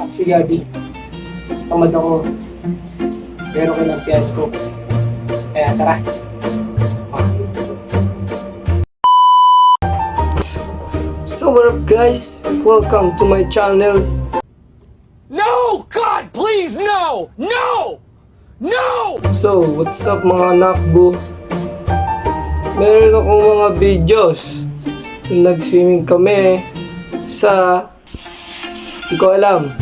Si Gabi. Tamad ako. Pero kinampihan ko. Kaya tara. So what up guys? Welcome to my channel. No! God, please, no! No! No! So, what's up mga nakbo? Meron akong mga videos. Nag-swimming kami sa... Hindi ko alam.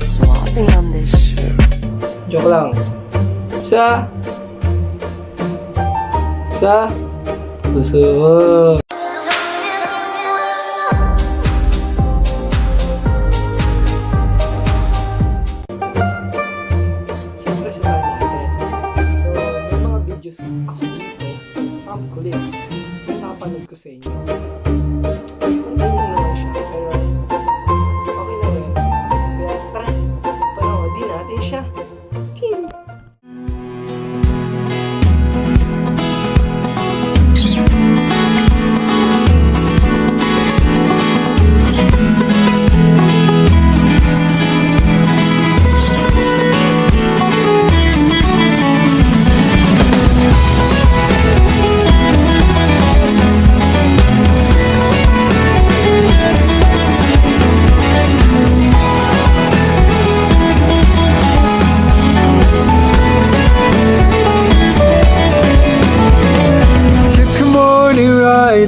Sloppy on this shit. Joke lang. Sa puso mo. Siyempre sila natin. So, may mga videos ako dito, some clips, na napanood ko sa inyo. Hindi lang naman siya, pero okay na rin. So, tara, panoodin natin siya. Ching!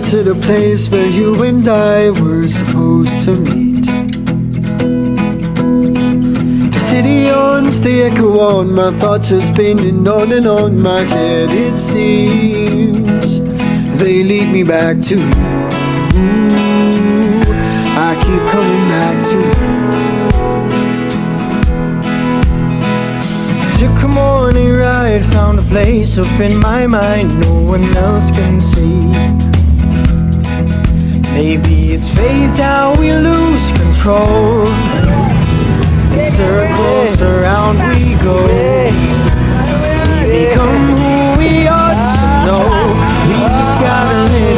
To the place where you and I were supposed to meet. The city owns the echo on, my thoughts are spinning on and on my head. It seems they lead me back to you. I keep coming back to you. Took a morning ride, found a place up in my mind no one else can see. Maybe it's fate that we lose control. In circles around we go. We become who we ought to know. We just gotta live.